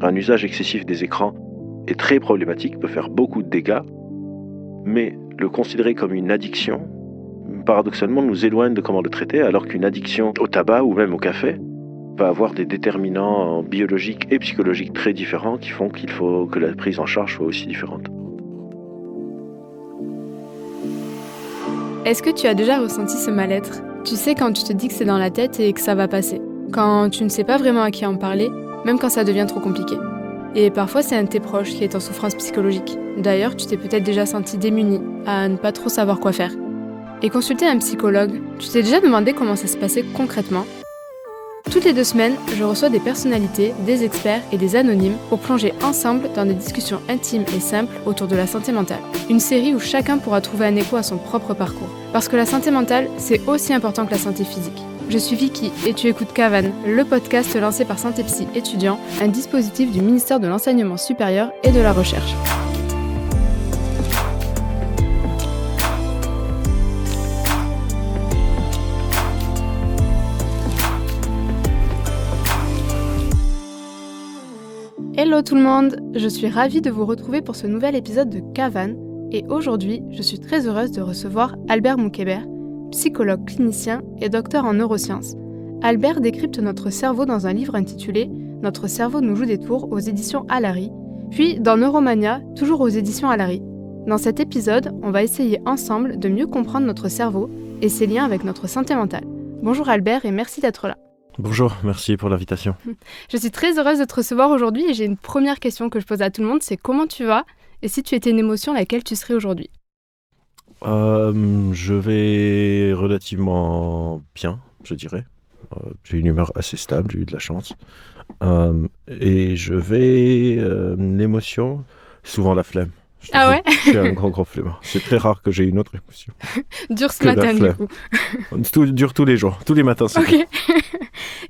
Un usage excessif des écrans est très problématique, peut faire beaucoup de dégâts, mais le considérer comme une addiction, paradoxalement, nous éloigne de comment le traiter, alors qu'une addiction au tabac ou même au café va avoir des déterminants biologiques et psychologiques très différents qui font qu'il faut que la prise en charge soit aussi différente. Est-ce que tu as déjà ressenti ce mal-être ? Tu sais, quand tu te dis que c'est dans la tête et que ça va passer. Quand tu ne sais pas vraiment à qui en parler, même quand ça devient trop compliqué. Et parfois, c'est un de tes proches qui est en souffrance psychologique. D'ailleurs, tu t'es peut-être déjà senti démuni, à ne pas trop savoir quoi faire. Et consulter un psychologue, tu t'es déjà demandé comment ça se passait concrètement ? Toutes les 2 semaines, je reçois des personnalités, des experts et des anonymes pour plonger ensemble dans des discussions intimes et simples autour de la santé mentale. Une série où chacun pourra trouver un écho à son propre parcours. Parce que la santé mentale, c'est aussi important que la santé physique. Je suis Vicky et tu écoutes Cavan, le podcast lancé par Santé Psy Étudiant, un dispositif du ministère de l'Enseignement supérieur et de la Recherche. Hello tout le monde, je suis ravie de vous retrouver pour ce nouvel épisode de Cavan et aujourd'hui, je suis très heureuse de recevoir Albert Moukébert, psychologue clinicien et docteur en neurosciences. Albert décrypte notre cerveau dans un livre intitulé « Notre cerveau nous joue des tours » aux éditions Alary, puis dans Neuromania, toujours aux éditions Alary. Dans cet épisode, on va essayer ensemble de mieux comprendre notre cerveau et ses liens avec notre santé mentale. Bonjour Albert et merci d'être là. Bonjour, merci pour l'invitation. Je suis très heureuse de te recevoir aujourd'hui et j'ai une première question que je pose à tout le monde, c'est comment tu vas et si tu étais une émotion, laquelle tu serais aujourd'hui ? Je vais relativement bien, je dirais. J'ai une humeur assez stable, j'ai eu de la chance. Et je vais... l'émotion, souvent la flemme. Ah ouais ? Je suis un grand flemmard. C'est très rare que j'ai une autre émotion. Dur ce matin du coup. Tout dure tous les jours, tous les matins. Ok.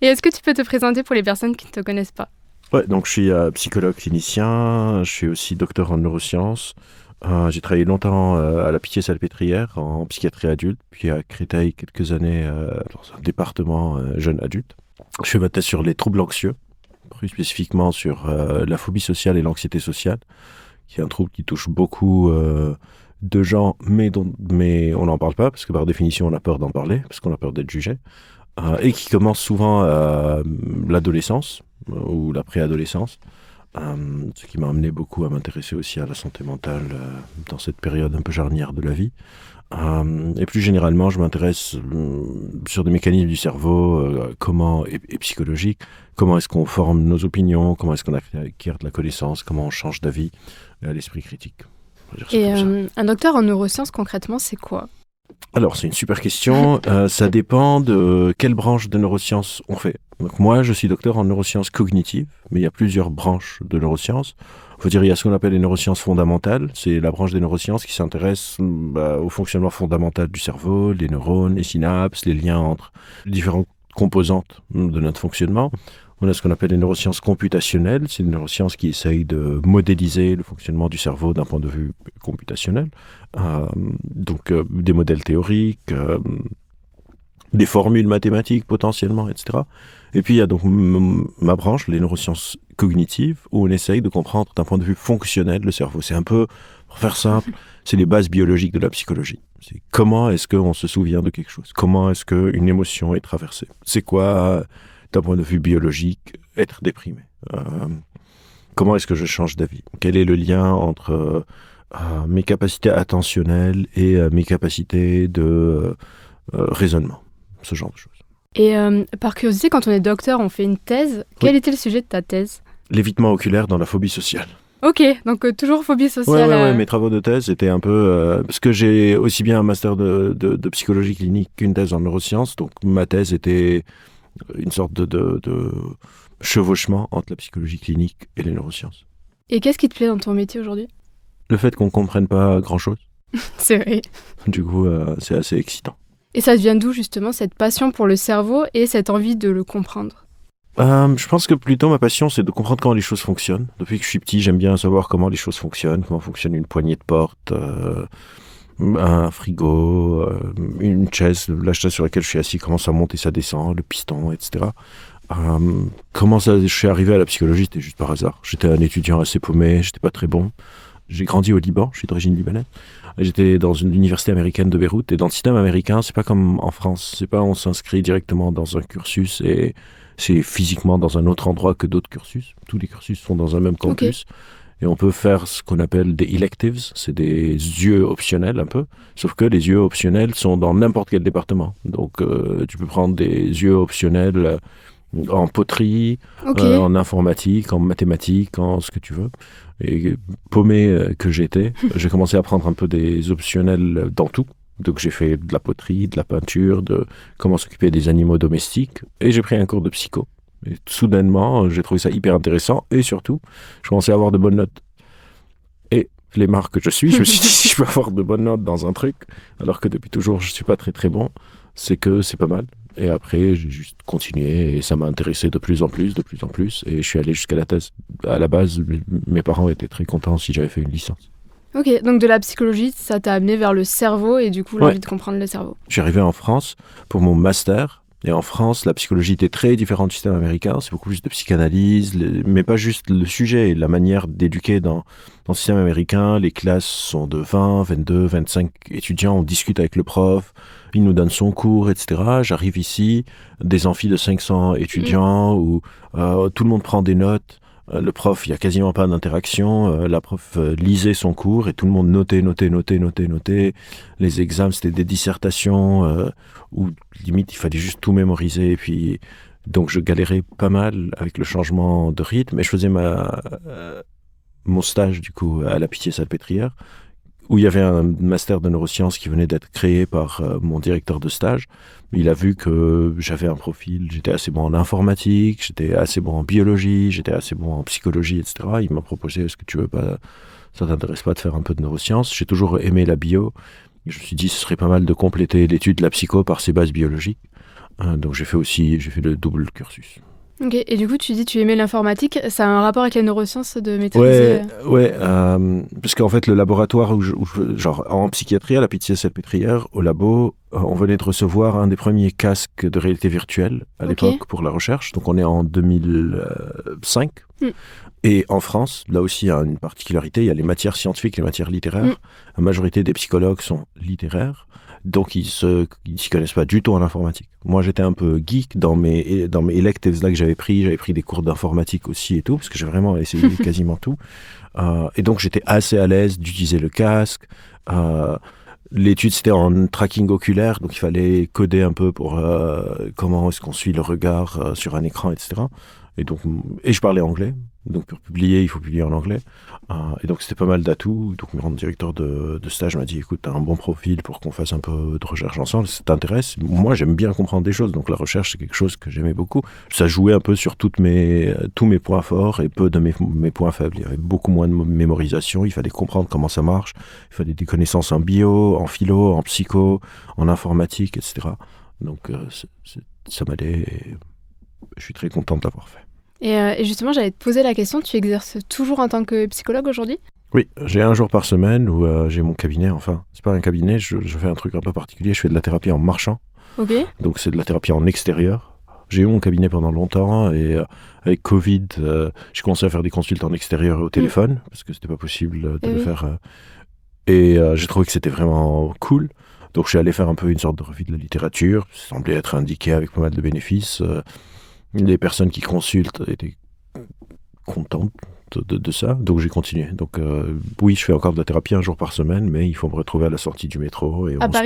Et est-ce que tu peux te présenter pour les personnes qui ne te connaissent pas ? Ouais, donc je suis psychologue clinicien, je suis aussi docteur en neurosciences. J'ai travaillé longtemps à la Pitié-Salpêtrière en psychiatrie adulte, puis à Créteil quelques années dans un département jeune adulte. Je fais ma thèse sur les troubles anxieux, plus spécifiquement sur la phobie sociale et l'anxiété sociale, qui est un trouble qui touche beaucoup de gens, mais on n'en parle pas, parce que par définition on a peur d'en parler, parce qu'on a peur d'être jugé, et qui commence souvent à l'adolescence ou la préadolescence. Ce qui m'a amené beaucoup à m'intéresser aussi à la santé mentale dans cette période un peu charnière de la vie. Et plus généralement, je m'intéresse sur des mécanismes du cerveau et psychologiques. Comment est-ce qu'on forme nos opinions, comment est-ce qu'on acquiert de la connaissance, comment on change d'avis à l'esprit critique. Et un docteur en neurosciences, concrètement, c'est quoi ? Alors, c'est une super question. Ça dépend de quelle branche de neurosciences on fait. Donc, moi, je suis docteur en neurosciences cognitives, mais il y a plusieurs branches de neurosciences. Il faut dire, il y a ce qu'on appelle les neurosciences fondamentales. C'est la branche des neurosciences qui s'intéresse au fonctionnement fondamental du cerveau, les neurones, les synapses, les liens entre les différentes composantes de notre fonctionnement. On a ce qu'on appelle les neurosciences computationnelles. C'est une neuroscience qui essaye de modéliser le fonctionnement du cerveau d'un point de vue computationnel. Donc, des modèles théoriques, des formules mathématiques potentiellement, etc. Et puis, il y a donc ma branche, les neurosciences cognitives, où on essaye de comprendre d'un point de vue fonctionnel le cerveau. C'est un peu, pour faire simple, c'est les bases biologiques de la psychologie. C'est comment est-ce qu'on se souvient de quelque chose ? Comment est-ce qu'une émotion est traversée ? C'est quoi, d'un point de vue biologique, être déprimé ? Comment est-ce que je change d'avis ? Quel est le lien entre mes capacités attentionnelles et mes capacités de raisonnement ? Ce genre de choses. Et par curiosité, quand on est docteur, on fait une thèse. Quel était le sujet de ta thèse ? L'évitement oculaire dans la phobie sociale. Ok, donc toujours phobie sociale. Ouais, mes travaux de thèse étaient un peu... parce que j'ai aussi bien un master de psychologie clinique qu'une thèse en neurosciences, donc ma thèse était une sorte de chevauchement entre la psychologie clinique et les neurosciences. Et qu'est-ce qui te plaît dans ton métier aujourd'hui ? Le fait qu'on ne comprenne pas grand-chose. C'est vrai. Du coup, c'est assez excitant. Et ça vient d'où justement cette passion pour le cerveau et cette envie de le comprendre ? Je pense que plutôt ma passion, c'est de comprendre comment les choses fonctionnent. Depuis que je suis petit, j'aime bien savoir comment les choses fonctionnent, comment fonctionne une poignée de porte, un frigo, une chaise, la chaise sur laquelle je suis assis, comment ça monte et ça descend, le piston, etc. Comment je suis arrivé à la psychologie, c'était juste par hasard. J'étais un étudiant assez paumé, j'étais pas très bon. J'ai grandi au Liban, je suis d'origine libanaise. J'étais dans une université américaine de Beyrouth, et dans le système américain, c'est pas comme en France. C'est pas on s'inscrit directement dans un cursus et c'est physiquement dans un autre endroit que d'autres cursus. Tous les cursus sont dans un même campus. Okay. Et on peut faire ce qu'on appelle des electives, c'est des yeux optionnels un peu, sauf que les yeux optionnels sont dans n'importe quel département. Donc tu peux prendre des yeux optionnels en poterie, okay. En informatique, en mathématiques, en ce que tu veux. Et paumé que j'étais, j'ai commencé à prendre un peu des optionnels dans tout. Donc j'ai fait de la poterie, de la peinture, de comment s'occuper des animaux domestiques, et j'ai pris un cours de psycho. Et soudainement, j'ai trouvé ça hyper intéressant, et surtout, je commençais à avoir de bonnes notes. Et flemmard que je suis, je me suis dit, si je peux avoir de bonnes notes dans un truc, alors que depuis toujours, je ne suis pas très très bon, c'est que c'est pas mal. Et après, j'ai juste continué, et ça m'a intéressé de plus en plus, et je suis allé jusqu'à la thèse. À la base, mes parents étaient très contents si j'avais fait une licence. Ok, donc de la psychologie, ça t'a amené vers le cerveau, et du coup, l'envie de comprendre le cerveau. Je suis arrivé en France pour mon master. Et en France, la psychologie était très différente du système américain. C'est beaucoup plus de psychanalyse, mais pas juste le sujet, la manière d'éduquer dans le système américain. Les classes sont de 20, 22, 25 étudiants. On discute avec le prof, il nous donne son cours, etc. J'arrive ici, des amphis de 500 étudiants où tout le monde prend des notes. Le prof, il n'y a quasiment pas d'interaction. La prof lisait son cours et tout le monde notait. Les examens, c'était des dissertations où limite, il fallait juste tout mémoriser. Et puis, donc, je galérais pas mal avec le changement de rythme. Et je faisais mon stage, du coup, à la Pitié-Salpêtrière, où il y avait un master de neurosciences qui venait d'être créé par mon directeur de stage. Il a vu que j'avais un profil, j'étais assez bon en informatique, j'étais assez bon en biologie, j'étais assez bon en psychologie, etc. Il m'a proposé, est-ce que tu veux pas, ça t'intéresse pas de faire un peu de neurosciences? J'ai toujours aimé la bio. Je me suis dit, ce serait pas mal de compléter l'étude de la psycho par ses bases biologiques. Donc j'ai fait le double cursus. Ok, et du coup, tu dis tu aimais l'informatique, ça a un rapport avec les neurosciences de maîtriser? Ouais, parce qu'en fait, le laboratoire genre en psychiatrie, à la Pitié-Salpêtrière, au labo, on venait de recevoir un des premiers casques de réalité virtuelle à l'époque pour la recherche. Donc on est en 2005. Et en France, là aussi, il y a une particularité, il y a les matières scientifiques et les matières littéraires. La majorité des psychologues sont littéraires. Donc, ils s'y connaissent pas du tout en informatique. Moi, j'étais un peu geek dans mes electives là que j'avais pris des cours d'informatique aussi et tout, parce que j'ai vraiment essayé quasiment tout. Et donc, j'étais assez à l'aise d'utiliser le casque. L'étude, c'était en tracking oculaire, donc il fallait coder un peu pour comment est-ce qu'on suit le regard sur un écran, etc. Et je parlais anglais. Donc pour publier, il faut publier en anglais. Et donc c'était pas mal d'atouts. Donc mon directeur de stage m'a dit, écoute, t'as un bon profil pour qu'on fasse un peu de recherche ensemble, ça t'intéresse? Moi, j'aime bien comprendre des choses. Donc la recherche, c'est quelque chose que j'aimais beaucoup. Ça jouait un peu sur tous mes points forts et peu de mes points faibles. Il y avait beaucoup moins de mémorisation. Il fallait comprendre comment ça marche. Il fallait des connaissances en bio, en philo, en psycho, en informatique, etc. Donc ça m'allait. Je suis très content de l'avoir fait. Et justement, j'allais te poser la question, tu exerces toujours en tant que psychologue aujourd'hui ? Oui, j'ai un jour par semaine où j'ai mon cabinet. Enfin, c'est pas un cabinet, je fais un truc un peu particulier. Je fais de la thérapie en marchant. Ok. Donc c'est de la thérapie en extérieur. J'ai eu mon cabinet pendant longtemps et avec Covid, j'ai commencé à faire des consultes en extérieur et au téléphone parce que c'était pas possible de le faire. Et j'ai trouvé que c'était vraiment cool. Donc je suis allé faire un peu une sorte de revue de la littérature. Ça semblait être indiqué avec pas mal de bénéfices. Les personnes qui consultent étaient contentes de ça, donc j'ai continué. Donc oui, je fais encore de la thérapie un jour par semaine, mais il faut me retrouver à la sortie du métro et on se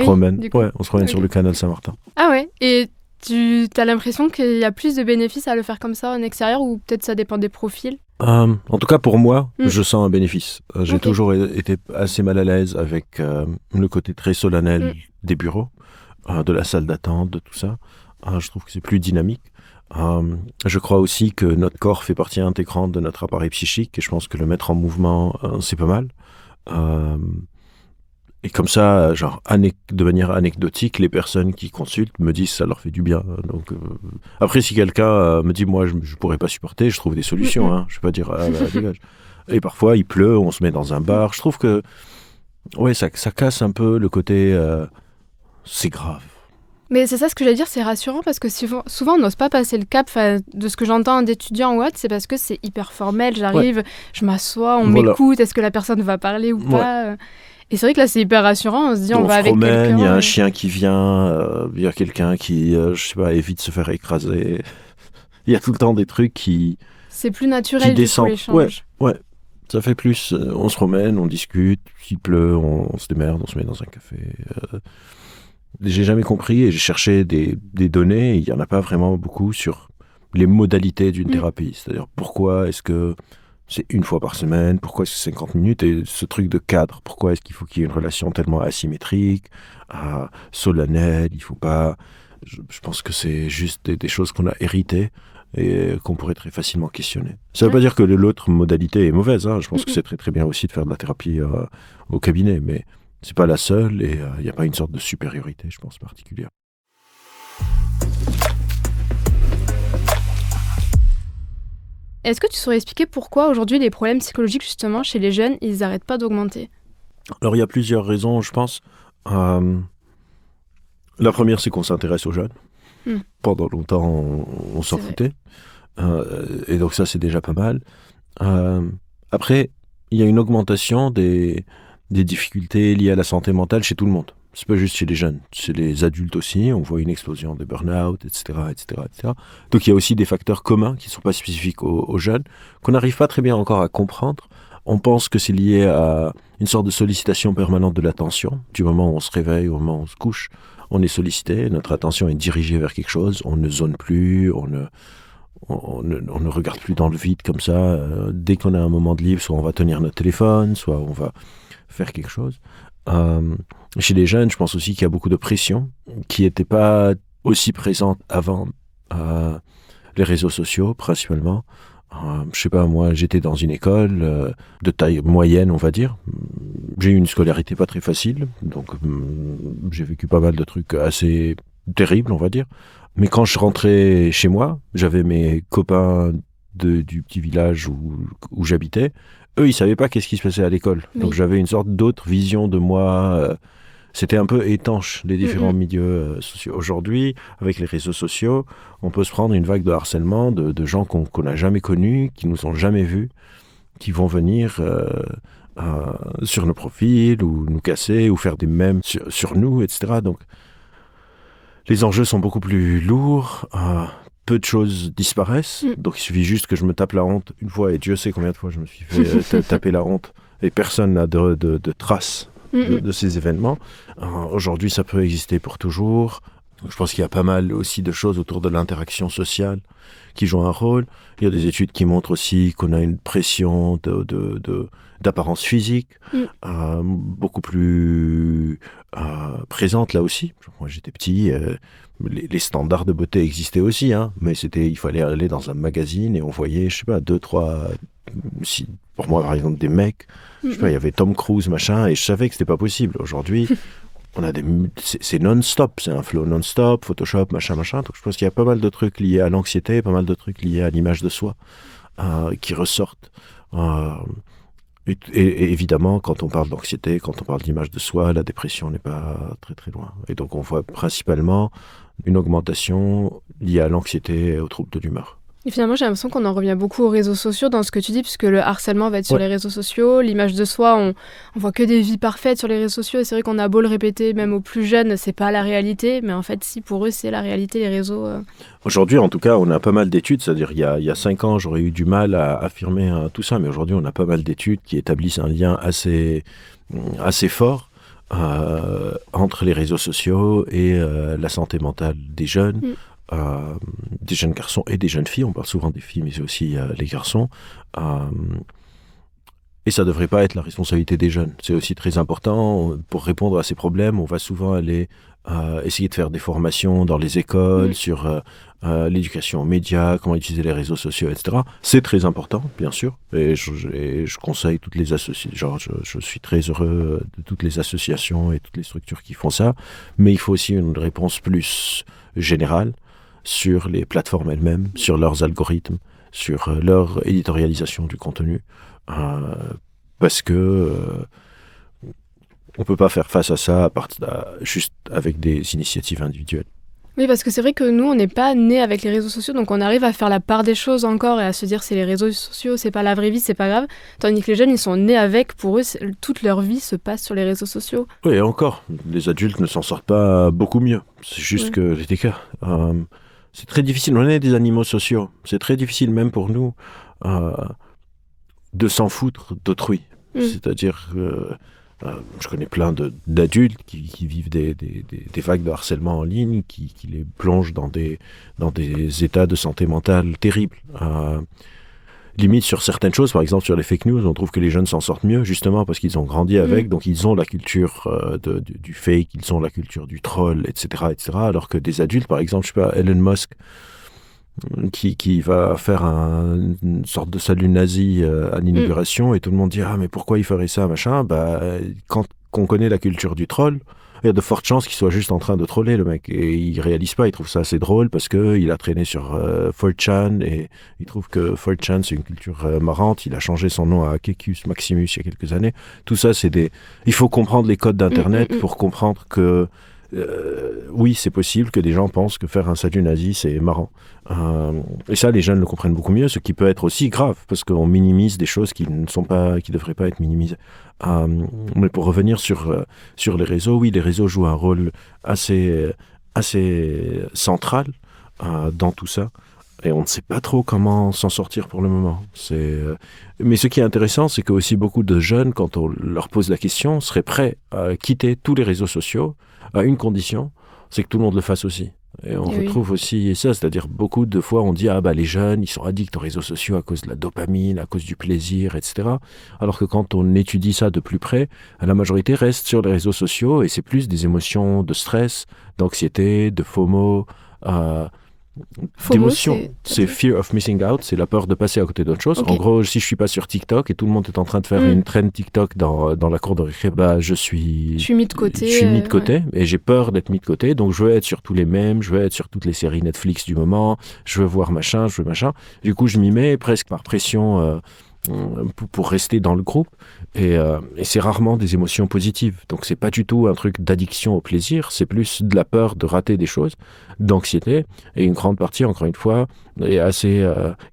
promène sur le canal Saint-Martin. Ah ouais, et tu as l'impression qu'il y a plus de bénéfices à le faire comme ça en extérieur, ou peut-être ça dépend des profils? En tout cas pour moi, je sens un bénéfice. J'ai toujours été assez mal à l'aise avec le côté très solennel des bureaux, de la salle d'attente, de tout ça. Je trouve que c'est plus dynamique. Je crois aussi que notre corps fait partie intégrante de notre appareil psychique et je pense que le mettre en mouvement, c'est pas mal. Et comme ça, genre de manière anecdotique, les personnes qui consultent me disent que ça leur fait du bien. Donc, après, si quelqu'un me dit, moi, je pourrais pas supporter, je trouve des solutions. Hein. Je vais pas dire, dégage. Et parfois, il pleut, on se met dans un bar. Je trouve que ça casse un peu le côté, c'est grave. Mais c'est ça ce que j'allais dire, c'est rassurant parce que souvent on n'ose pas passer le cap de ce que j'entends d'étudiants ou autre, c'est parce que c'est hyper formel, j'arrive, je m'assois, on m'écoute, est-ce que la personne va parler ou pas Et c'est vrai que là c'est hyper rassurant, on se dit on va avec quelqu'un. Il y a un chien qui vient, il y a quelqu'un qui, je sais pas, évite de se faire écraser. Il y a tout le temps des trucs qui... C'est plus naturel du coup l'échange. Ouais. Ça fait plus, on se promène, on discute, s'il pleut, on se démerde, on se met dans un café. J'ai jamais compris et j'ai cherché des données, et il n'y en a pas vraiment beaucoup sur les modalités d'une thérapie. C'est-à-dire pourquoi est-ce que c'est une fois par semaine, pourquoi est-ce que c'est 50 minutes, et ce truc de cadre, pourquoi est-ce qu'il faut qu'il y ait une relation tellement asymétrique, solennelle, il faut pas... Je pense que c'est juste des choses qu'on a héritées et qu'on pourrait très facilement questionner. Ça ne veut pas dire que l'autre modalité est mauvaise, hein. Je pense que c'est très très bien aussi de faire de la thérapie au cabinet, mais c'est pas la seule et il n'y a pas une sorte de supériorité, je pense, particulière. Est-ce que tu saurais expliquer pourquoi aujourd'hui les problèmes psychologiques justement chez les jeunes, ils n'arrêtent pas d'augmenter ? Alors il y a plusieurs raisons, je pense. La première, c'est qu'on s'intéresse aux jeunes. Pendant longtemps, on s'en foutait. Et donc ça, c'est déjà pas mal. Après, il y a une augmentation des difficultés liées à la santé mentale chez tout le monde. C'est pas juste chez les jeunes, chez les adultes aussi. On voit une explosion des burn-out, etc., etc., etc. Donc il y a aussi des facteurs communs qui ne sont pas spécifiques aux jeunes, qu'on n'arrive pas très bien encore à comprendre. On pense que c'est lié à une sorte de sollicitation permanente de l'attention. Du moment où on se réveille, au moment où on se couche, on est sollicité, notre attention est dirigée vers quelque chose, on ne zone plus, on ne regarde plus dans le vide comme ça. Dès qu'on a un moment de libre, soit on va tenir notre téléphone, soit on va faire quelque chose. Chez les jeunes, je pense aussi qu'il y a beaucoup de pression qui n'était pas aussi présente avant les réseaux sociaux, principalement. Je sais pas, moi, j'étais dans une école de taille moyenne, on va dire. J'ai eu une scolarité pas très facile, donc j'ai vécu pas mal de trucs assez terribles, on va dire. Mais quand je rentrais chez moi, j'avais mes copains du petit village où j'habitais. Eux, ils savaient pas qu'est-ce qui se passait à l'école. Oui. Donc j'avais une sorte d'autre vision de moi. C'était un peu étanche, les différents milieux sociaux. Aujourd'hui, avec les réseaux sociaux, on peut se prendre une vague de harcèlement de gens qu'on n'a jamais connus, qui nous ont jamais vus, qui vont venir sur nos profils, ou nous casser, ou faire des mèmes sur nous, etc. Donc, les enjeux sont beaucoup plus lourds. Peu de choses disparaissent. Donc, il suffit juste que je me tape la honte une fois, et Dieu sait combien de fois je me suis fait taper la honte, et personne n'a de traces de ces événements. Aujourd'hui, ça peut exister pour toujours. Je pense qu'il y a pas mal aussi de choses autour de l'interaction sociale qui jouent un rôle. Il y a des études qui montrent aussi qu'on a une pression d'apparence physique beaucoup plus présente là aussi. Moi, j'étais petit, les standards de beauté existaient aussi, hein, mais il fallait aller dans un magazine et on voyait, je sais pas, 2, 3... pour moi, par exemple, des mecs, je sais pas, il y avait Tom Cruise, machin, et je savais que c'était pas possible. Aujourd'hui, on a c'est non-stop, c'est un flow non-stop, Photoshop, machin. Donc je pense qu'il y a pas mal de trucs liés à l'anxiété, pas mal de trucs liés à l'image de soi qui ressortent. Et évidemment, quand on parle d'anxiété, quand on parle d'image de soi, la dépression n'est pas très très loin. Et donc on voit principalement une augmentation liée à l'anxiété et aux troubles de l'humeur. Et finalement, j'ai l'impression qu'on en revient beaucoup aux réseaux sociaux dans ce que tu dis, puisque le harcèlement va être sur les réseaux sociaux, l'image de soi, on voit que des vies parfaites sur les réseaux sociaux, et c'est vrai qu'on a beau le répéter, même aux plus jeunes, c'est pas la réalité, mais en fait, si, pour eux, c'est la réalité, les réseaux. Aujourd'hui, en tout cas, on a pas mal d'études, c'est-à-dire il y a 5 ans, j'aurais eu du mal à affirmer tout ça, mais aujourd'hui, on a pas mal d'études qui établissent un lien assez fort entre les réseaux sociaux et la santé mentale des jeunes. Des jeunes garçons et des jeunes filles, on parle souvent des filles mais c'est aussi les garçons, et ça ne devrait pas être la responsabilité des jeunes. C'est aussi très important. Pour répondre à ces problèmes, on va souvent aller essayer de faire des formations dans les écoles sur l'éducation aux médias, comment utiliser les réseaux sociaux, etc. C'est très important, bien sûr, et je conseille toutes les associations, je suis très heureux de toutes les associations et toutes les structures qui font ça, mais il faut aussi une réponse plus générale sur les plateformes elles-mêmes, sur leurs algorithmes, sur leur éditorialisation du contenu, parce que on peut pas faire face à ça juste avec des initiatives individuelles. Oui, parce que c'est vrai que nous, on n'est pas nés avec les réseaux sociaux, donc on arrive à faire la part des choses encore et à se dire c'est les réseaux sociaux, c'est pas la vraie vie, c'est pas grave. Tandis que les jeunes, ils sont nés avec, pour eux, toute leur vie se passe sur les réseaux sociaux. Oui, et encore, les adultes ne s'en sortent pas beaucoup mieux. C'est juste Oui. que les écarts. C'est très difficile. On est des animaux sociaux. C'est très difficile, même pour nous, euh, de s'en foutre d'autrui. Mm. C'est-à-dire, je connais plein d'adultes qui vivent des vagues de harcèlement en ligne, qui les plongent dans des états de santé mentale terribles. Limite sur certaines choses, par exemple sur les fake news, on trouve que les jeunes s'en sortent mieux, justement parce qu'ils ont grandi avec, donc ils ont la culture du fake, ils ont la culture du troll, etc., etc., alors que des adultes, par exemple, je sais pas, Elon Musk, qui va faire une sorte de salut nazi à l'inauguration, et tout le monde dit « Ah, mais pourquoi il ferait ça, machin ?» Bah, quand on connaît la culture du troll, il y a de fortes chances qu'il soit juste en train de troller, le mec. Et il réalise pas, il trouve ça assez drôle parce qu'il a traîné sur 4chan et il trouve que 4chan, c'est une culture marrante. Il a changé son nom à Kekus Maximus il y a quelques années. Tout ça, c'est des... Il faut comprendre les codes d'Internet pour comprendre que oui, c'est possible que des gens pensent que faire un salut nazi, c'est marrant. Et ça, les jeunes le comprennent beaucoup mieux, ce qui peut être aussi grave, parce qu'on minimise des choses qui ne sont pas, qui devraient pas être minimisées. Mais pour revenir sur les réseaux, oui, les réseaux jouent un rôle assez central dans tout ça. Et on ne sait pas trop comment s'en sortir pour le moment. Mais ce qui est intéressant, c'est que aussi beaucoup de jeunes, quand on leur pose la question, seraient prêts à quitter tous les réseaux sociaux à une condition, c'est que tout le monde le fasse aussi. Et on retrouve aussi ça, c'est-à-dire beaucoup de fois on dit ah bah les jeunes ils sont addicts aux réseaux sociaux à cause de la dopamine, à cause du plaisir, etc. Alors que quand on étudie ça de plus près, la majorité reste sur les réseaux sociaux et c'est plus des émotions de stress, d'anxiété, de FOMO, d'émotion. C'est fear of missing out, c'est la peur de passer à côté d'autre chose. En gros, si je suis pas sur TikTok et tout le monde est en train de faire une trend TikTok dans la cour de récré, bah je suis mis de côté. Je suis mis de côté et j'ai peur d'être mis de côté. Donc je veux être sur tous les mèmes, je veux être sur toutes les séries Netflix du moment, je veux voir machin, je veux machin. Du coup, je m'y mets presque par pression pour rester dans le groupe et c'est rarement des émotions positives, donc c'est pas du tout un truc d'addiction au plaisir, c'est plus de la peur de rater des choses, d'anxiété, et une grande partie, encore une fois, est assez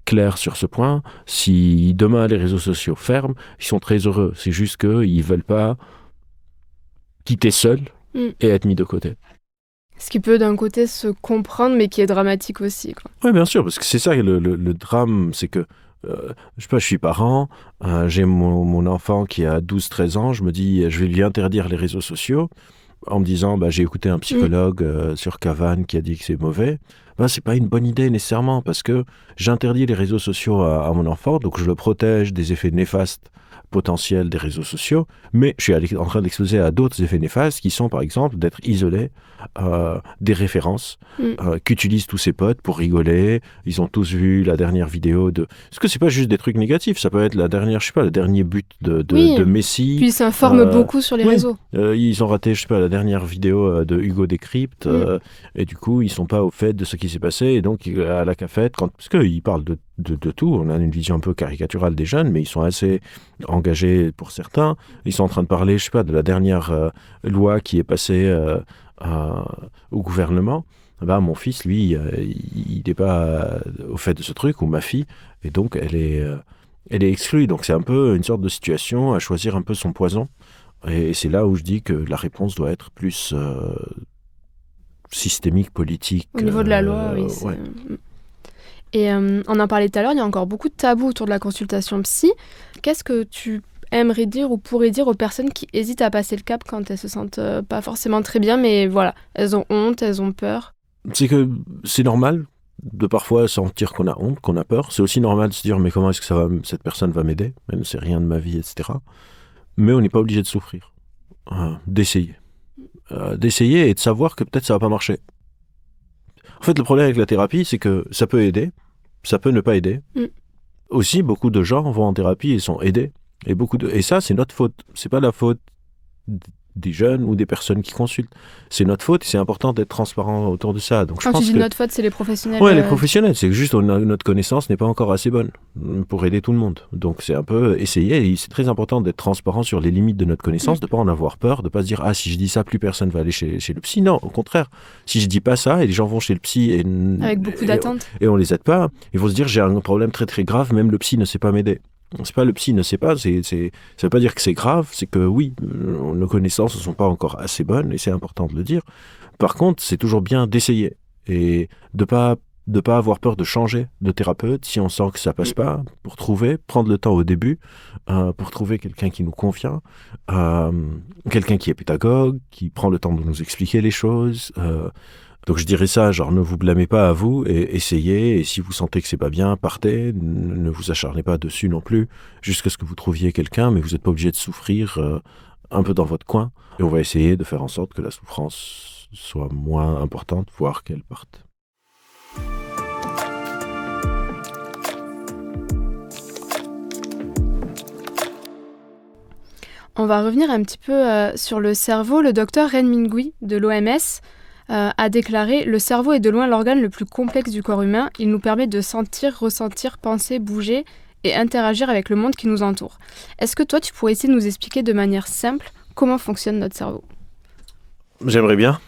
claire sur ce point. Si demain les réseaux sociaux ferment, ils sont très heureux, c'est juste qu'ils veulent pas quitter seuls et être mis de côté. Ce qui peut d'un côté se comprendre, mais qui est dramatique aussi, quoi. Oui, bien sûr, parce que c'est ça le drame, c'est que je sais pas, je suis parent, j'ai mon enfant qui a 12-13 ans, je me dis, je vais lui interdire les réseaux sociaux, en me disant, bah, j'ai écouté un psychologue sur Cavan qui a dit que c'est mauvais. Bah, c'est pas une bonne idée nécessairement, parce que j'interdis les réseaux sociaux à mon enfant, donc je le protège des effets néfastes potentiels des réseaux sociaux, mais je suis en train d'exposer à d'autres effets néfastes qui sont par exemple d'être isolé des références qu'utilisent tous ses potes pour rigoler. Ils ont tous vu la dernière vidéo de... Parce que c'est pas juste des trucs négatifs, ça peut être la dernière, je sais pas, le dernier but de Messi. Puis ils s'informent beaucoup sur les réseaux. Ils ont raté, je sais pas, la dernière vidéo de Hugo Décrypte et du coup ils sont pas au fait de ce qui s'est passé et donc à la cafette, parce qu'ils parlent de tout, on a une vision un peu caricaturale des jeunes, mais ils sont assez engagés pour certains. Ils sont en train de parler, je sais pas, de la dernière loi qui est passée au gouvernement. Bah, mon fils, lui, il n'est pas au fait de ce truc, ou ma fille, et donc elle est exclue. Donc c'est un peu une sorte de situation à choisir un peu son poison. Et c'est là où je dis que la réponse doit être plus systémique, politique. Au niveau de la loi, oui. Ouais. Et on en parlait tout à l'heure, il y a encore beaucoup de tabous autour de la consultation psy. Qu'est-ce que tu aimerais dire ou pourrais dire aux personnes qui hésitent à passer le cap quand elles se sentent pas forcément très bien, mais voilà, elles ont honte, elles ont peur? C'est que c'est normal de parfois sentir qu'on a honte, qu'on a peur. C'est aussi normal de se dire mais comment est-ce que cette personne va m'aider? Elle ne sait rien de ma vie, etc. Mais on n'est pas obligé de souffrir. D'essayer. D'essayer et de savoir que peut-être ça va pas marcher. En fait, le problème avec la thérapie, c'est que ça peut aider, ça peut ne pas aider. Aussi, beaucoup de gens vont en thérapie et sont aidés. Et ça, c'est notre faute. C'est pas la faute des jeunes ou des personnes qui consultent. C'est notre faute et c'est important d'être transparent autour de ça. Donc, Quand tu dis notre faute, c'est les professionnels. Oui, les professionnels. C'est que juste notre connaissance n'est pas encore assez bonne pour aider tout le monde. Donc c'est un peu essayer. Et c'est très important d'être transparent sur les limites de notre connaissance, de ne pas en avoir peur, de ne pas se dire « Ah, si je dis ça, plus personne va aller chez le psy ». Non, au contraire. Si je dis pas ça et les gens vont chez le psy avec beaucoup d'attentes et on les aide pas, ils vont se dire « J'ai un problème très très grave, même le psy ne sait pas m'aider ». C'est pas le psy ne sait pas, ça veut pas dire que c'est grave, c'est que oui, nos connaissances ne sont pas encore assez bonnes et c'est important de le dire. Par contre, c'est toujours bien d'essayer et de pas avoir peur de changer de thérapeute si on sent que ça passe pas, pour prendre le temps au début, pour trouver quelqu'un qui nous convient, quelqu'un qui est pédagogue, qui prend le temps de nous expliquer les choses. Donc je dirais ça, genre ne vous blâmez pas à vous et essayez, et si vous sentez que c'est pas bien, partez, ne vous acharnez pas dessus non plus, jusqu'à ce que vous trouviez quelqu'un, mais vous n'êtes pas obligé de souffrir un peu dans votre coin, et on va essayer de faire en sorte que la souffrance soit moins importante, voire qu'elle parte. On va revenir un petit peu sur le cerveau. Le docteur Ren Mingyur de l'OMS a déclaré « Le cerveau est de loin l'organe le plus complexe du corps humain. Il nous permet de sentir, ressentir, penser, bouger et interagir avec le monde qui nous entoure. » Est-ce que toi, tu pourrais essayer de nous expliquer de manière simple comment fonctionne notre cerveau ? J'aimerais bien,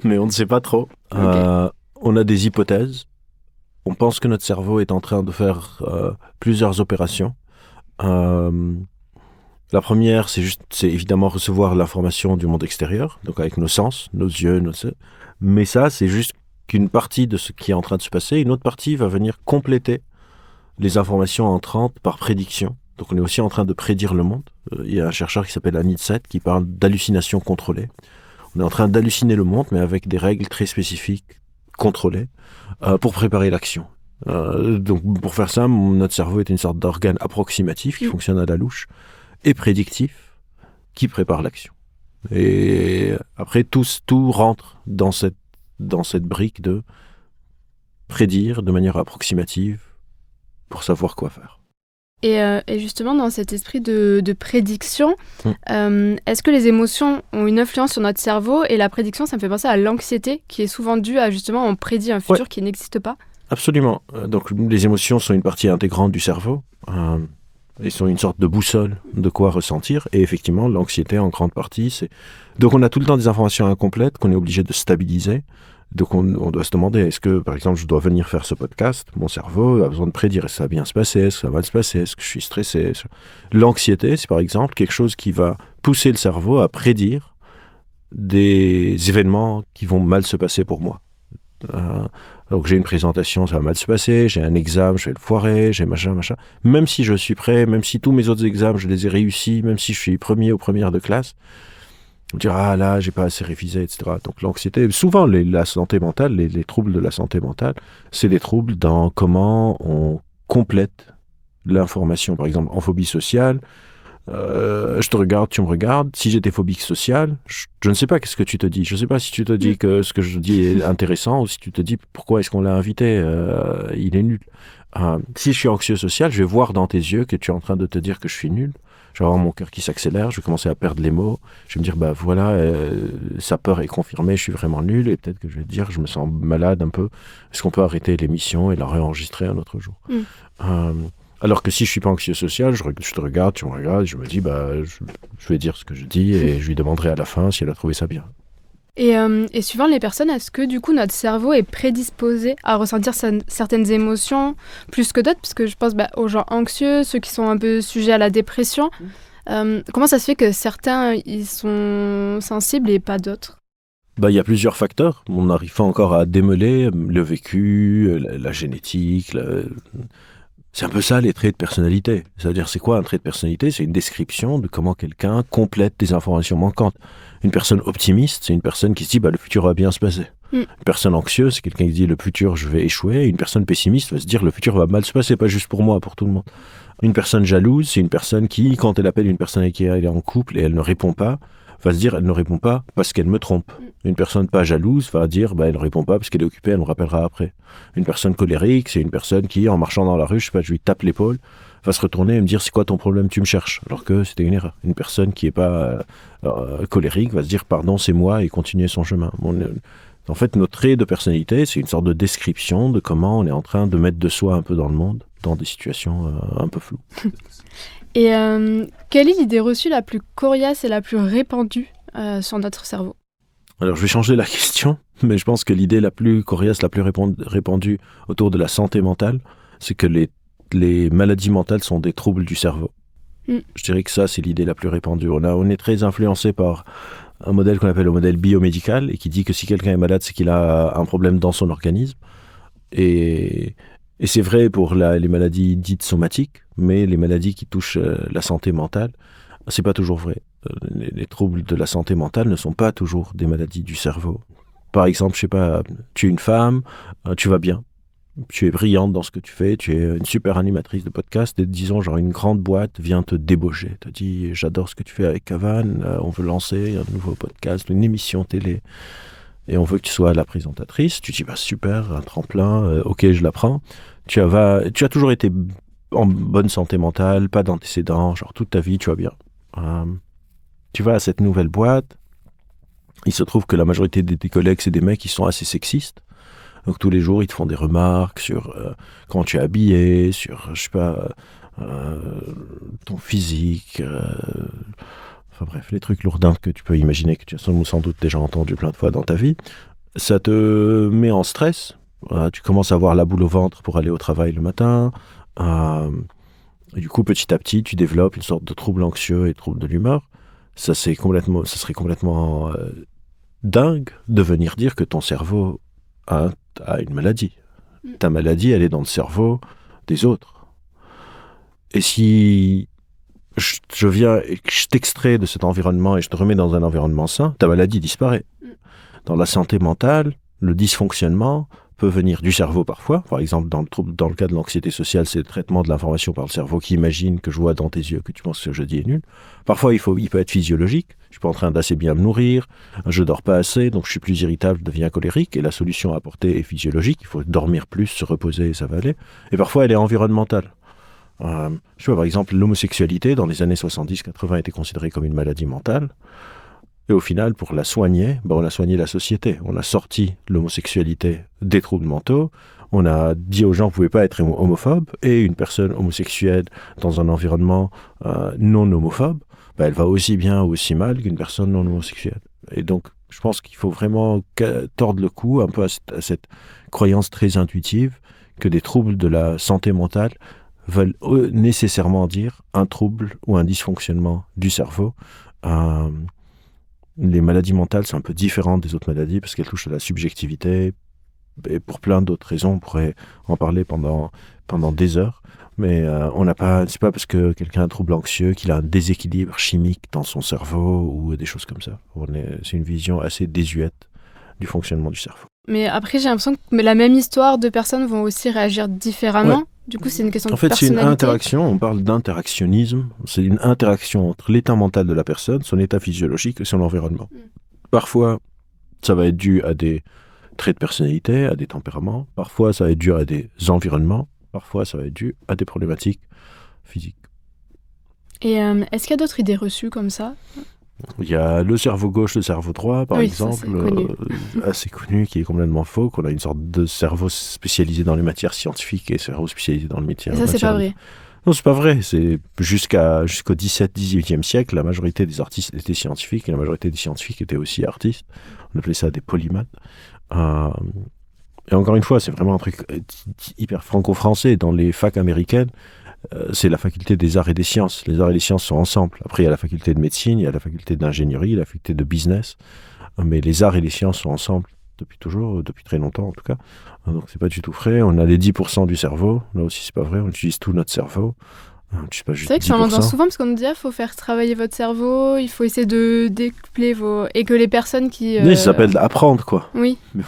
mais on ne sait pas trop. Okay. On a des hypothèses. On pense que notre cerveau est en train de faire plusieurs opérations. La première, c'est évidemment recevoir l'information du monde extérieur, donc avec nos sens, nos yeux, mais ça, c'est juste qu'une partie de ce qui est en train de se passer. Une autre partie va venir compléter les informations entrantes par prédiction. Donc on est aussi en train de prédire le monde. Il y a un chercheur qui s'appelle Anitsat qui parle d'hallucination contrôlée. On est en train d'halluciner le monde, mais avec des règles très spécifiques, contrôlées, pour préparer l'action. Donc pour faire ça, notre cerveau est une sorte d'organe approximatif qui fonctionne à la louche, et prédictif, qui prépare l'action. Et après, tout rentre dans cette brique de prédire de manière approximative pour savoir quoi faire. Et justement, dans cet esprit de prédiction, est-ce que les émotions ont une influence sur notre cerveau ? Et la prédiction, ça me fait penser à l'anxiété, qui est souvent due à, justement, on prédit un futur qui n'existe pas. Absolument. Donc, les émotions sont une partie intégrante du cerveau. Ils sont une sorte de boussole de quoi ressentir. Et effectivement, l'anxiété, en grande partie, c'est... Donc, on a tout le temps des informations incomplètes qu'on est obligé de stabiliser. Donc, on doit se demander, est-ce que, par exemple, je dois venir faire ce podcast ? Mon cerveau a besoin de prédire, est-ce que ça va bien se passer ? Est-ce que ça va mal se passer ? Est-ce que je suis stressé ? L'anxiété, c'est par exemple quelque chose qui va pousser le cerveau à prédire des événements qui vont mal se passer pour moi. Donc j'ai une présentation, ça va mal se passer, j'ai un examen, je vais le foirer, j'ai machin. Même si je suis prêt, même si tous mes autres examens, je les ai réussis, même si je suis premier ou première de classe, on dire ah là, j'ai pas assez révisé, etc. Donc l'anxiété, souvent la santé mentale, les troubles de la santé mentale, c'est des troubles dans comment on complète l'information. Par exemple, en phobie sociale, je te regarde, tu me regardes. Si j'étais phobique social, je ne sais pas qu'est-ce que tu te dis. Je ne sais pas si tu te dis que ce que je dis est intéressant ou si tu te dis pourquoi est-ce qu'on l'a invité, il est nul. Si je suis anxieux social, je vais voir dans tes yeux que tu es en train de te dire que je suis nul. Je vais avoir mon cœur qui s'accélère, je vais commencer à perdre les mots. Je vais me dire, bah voilà, sa peur est confirmée, je suis vraiment nul. Et peut-être que je vais te dire, je me sens malade un peu. Est-ce qu'on peut arrêter l'émission et la réenregistrer un autre jour Alors que si je suis pas anxieux social, je te regarde, tu me regardes, je me dis, bah, je vais dire ce que je dis et je lui demanderai à la fin si elle a trouvé ça bien. Et suivant les personnes, est-ce que du coup notre cerveau est prédisposé à ressentir certaines émotions plus que d'autres ? Parce que je pense aux gens anxieux, ceux qui sont un peu sujets à la dépression. Comment ça se fait que certains ils sont sensibles et pas d'autres ? Il y a plusieurs facteurs. On n'arrive pas encore à démêler le vécu, la génétique. C'est un peu ça, les traits de personnalité. C'est-à-dire, c'est quoi un trait de personnalité ? C'est une description de comment quelqu'un complète des informations manquantes. Une personne optimiste, c'est une personne qui se dit le futur va bien se passer. Une personne anxieuse, c'est quelqu'un qui dit le futur, je vais échouer. Une personne pessimiste va se dire le futur va mal se passer, pas juste pour moi, pour tout le monde. Une personne jalouse, c'est une personne qui, quand elle appelle une personne avec qui elle est en couple et elle ne répond pas, va se dire elle ne répond pas parce qu'elle me trompe. Une personne pas jalouse va dire elle ne répond pas parce qu'elle est occupée, elle me rappellera après. Une personne colérique, c'est une personne qui, en marchant dans la rue, je lui tape l'épaule va se retourner et me dire c'est quoi ton problème, tu me cherches, alors que c'était une erreur. Une personne qui n'est pas colérique va se dire pardon, c'est moi et continuer son chemin. En fait, notre trait de personnalité, c'est une sorte de description de comment on est en train de mettre de soi un peu dans le monde, dans des situations un peu floues. Et quelle est l'idée reçue la plus coriace et la plus répandue sur notre cerveau ? Alors, je vais changer la question, mais je pense que l'idée la plus coriace, la plus répandue autour de la santé mentale, c'est que les maladies mentales sont des troubles du cerveau. Je dirais que ça, c'est l'idée la plus répandue. On est très influencé par un modèle qu'on appelle le modèle biomédical et qui dit que si quelqu'un est malade, c'est qu'il a un problème dans son organisme. Et c'est vrai pour les maladies dites somatiques, mais les maladies qui touchent la santé mentale, c'est pas toujours vrai. Les troubles de la santé mentale ne sont pas toujours des maladies du cerveau. Par exemple, je sais pas, tu es une femme, tu vas bien, tu es brillante dans ce que tu fais, tu es une super animatrice de podcast, et disons genre une grande boîte vient te débaucher, te dit j'adore ce que tu fais avec Cavan, on veut lancer un nouveau podcast, une émission télé, et on veut que tu sois la présentatrice. Tu dis bah super, un tremplin, ok je la prends. Tu as toujours été en bonne santé mentale, pas d'antécédents, genre toute ta vie tu vas bien. Tu vas à cette nouvelle boîte, il se trouve que la majorité de tes collègues, c'est des mecs qui sont assez sexistes. Donc tous les jours, ils te font des remarques sur comment tu es habillé, sur, je sais pas, ton physique. Enfin bref, les trucs lourdins que tu peux imaginer, que tu as sans doute déjà entendu plein de fois dans ta vie. Ça te met en stress. Tu commences à avoir la boule au ventre pour aller au travail le matin. Et du coup, petit à petit, tu développes une sorte de trouble anxieux et trouble de l'humeur. Ça serait complètement dingue de venir dire que ton cerveau a une maladie. Ta maladie, elle est dans le cerveau des autres. Et si je viens et que je t'extrais de cet environnement et je te remets dans un environnement sain, ta maladie disparaît. Dans la santé mentale, le dysfonctionnement peut venir du cerveau parfois. Par exemple, dans le cas de l'anxiété sociale, c'est le traitement de l'information par le cerveau qui imagine que je vois dans tes yeux que tu penses que ce que je dis est nul. Parfois, il peut être physiologique. Je suis pas en train d'assez bien me nourrir, je dors pas assez, donc je suis plus irritable, je deviens colérique, et la solution à apporter est physiologique. Il faut dormir plus, se reposer, et ça va aller. Et parfois, elle est environnementale. Je sais pas, par exemple, l'homosexualité, dans les années 70-80, était considérée comme une maladie mentale. Et au final, pour la soigner, on a soigné la société. On a sorti l'homosexualité des troubles mentaux. On a dit aux gens, vous ne pouvez pas être homophobe. Et une personne homosexuelle dans un environnement non homophobe, elle va aussi bien ou aussi mal qu'une personne non homosexuelle. Et donc, je pense qu'il faut vraiment tordre le cou un peu à cette croyance très intuitive que des troubles de la santé mentale veulent nécessairement dire un trouble ou un dysfonctionnement du cerveau. Les maladies mentales, c'est un peu différent des autres maladies parce qu'elles touchent à la subjectivité et pour plein d'autres raisons. On pourrait en parler pendant des heures, mais c'est pas parce que quelqu'un a un trouble anxieux qu'il a un déséquilibre chimique dans son cerveau ou des choses comme ça. C'est une vision assez désuète du fonctionnement du cerveau. Mais après, j'ai l'impression que la même histoire, deux personnes vont aussi réagir différemment. Ouais. Du coup, c'est une question de personnalité. En fait, c'est une interaction, on parle d'interactionnisme, c'est une interaction entre l'état mental de la personne, son état physiologique et son environnement. Parfois, ça va être dû à des traits de personnalité, à des tempéraments, parfois ça va être dû à des environnements, parfois ça va être dû à des problématiques physiques. Et est-ce qu'il y a d'autres idées reçues comme ça ? Il y a le cerveau gauche, le cerveau droit, par exemple, assez connu, qui est complètement faux, qu'on a une sorte de cerveau spécialisé dans les matières scientifiques et cerveau spécialisé dans le métier. Ça, c'est pas vrai. Non, c'est pas vrai. C'est jusqu'au XVIIe siècle, la majorité des artistes étaient scientifiques et la majorité des scientifiques étaient aussi artistes. On appelait ça des polymathes. Et encore une fois, c'est vraiment un truc hyper franco-français. Dans les facs américaines, c'est la faculté des arts et des sciences. Les arts et les sciences sont ensemble. Après, il y a la faculté de médecine, il y a la faculté d'ingénierie, la faculté de business. Mais les arts et les sciences sont ensemble depuis toujours, depuis très longtemps en tout cas. Donc, c'est pas du tout vrai. On a les 10% du cerveau. Là aussi, c'est pas vrai. On utilise tout notre cerveau. C'est vrai que ça en entend souvent parce qu'on nous dit il faut faire travailler votre cerveau, il faut essayer de décupler et que les personnes qui... Oui, ça s'appelle apprendre, quoi. Oui. Mais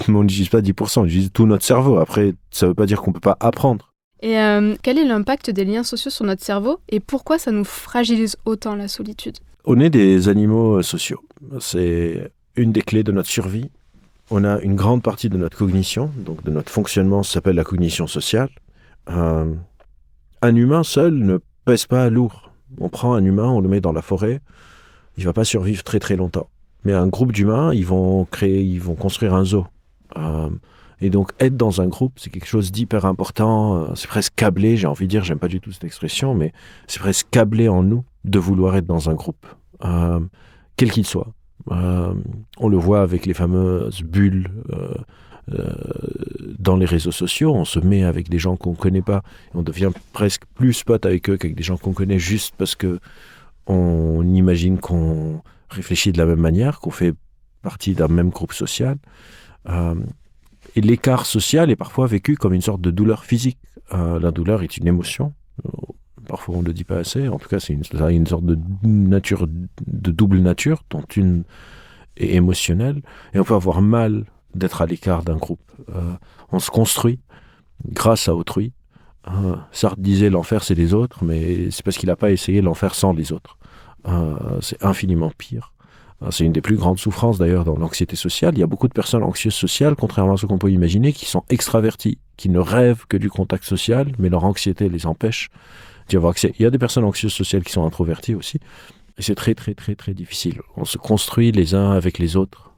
on n'utilise pas 10%, on utilise tout notre cerveau. Après, ça veut pas dire qu'on peut pas apprendre. Et quel est l'impact des liens sociaux sur notre cerveau et pourquoi ça nous fragilise autant la solitude ? On est des animaux sociaux. C'est une des clés de notre survie. On a une grande partie de notre cognition, donc de notre fonctionnement, ça s'appelle la cognition sociale. Un humain seul ne pèse pas lourd. On prend un humain, on le met dans la forêt, il va pas survivre très très longtemps. Mais un groupe d'humains, ils vont construire un zoo. Et donc être dans un groupe, c'est quelque chose d'hyper important. C'est presque câblé, j'ai envie de dire, j'aime pas du tout cette expression, mais c'est presque câblé en nous de vouloir être dans un groupe, quel qu'il soit. On le voit avec les fameuses bulles dans les réseaux sociaux. On se met avec des gens qu'on ne connaît pas. Et on devient presque plus pote avec eux qu'avec des gens qu'on connaît juste parce que on imagine qu'on réfléchit de la même manière, qu'on fait partie d'un même groupe social. Et l'écart social est parfois vécu comme une sorte de douleur physique. La douleur est une émotion. Parfois, on ne le dit pas assez. En tout cas, c'est une sorte de nature, de double nature, dont une est émotionnelle. Et on peut avoir mal d'être à l'écart d'un groupe. On se construit grâce à autrui. Sartre disait l'enfer, c'est les autres, mais c'est parce qu'il n'a pas essayé l'enfer sans les autres. C'est infiniment pire. C'est une des plus grandes souffrances d'ailleurs dans l'anxiété sociale. Il y a beaucoup de personnes anxieuses sociales, contrairement à ce qu'on peut imaginer, qui sont extraverties, qui ne rêvent que du contact social, mais leur anxiété les empêche d'y avoir accès. Il y a des personnes anxieuses sociales qui sont introverties aussi, et c'est très très très très difficile. On se construit les uns avec les autres,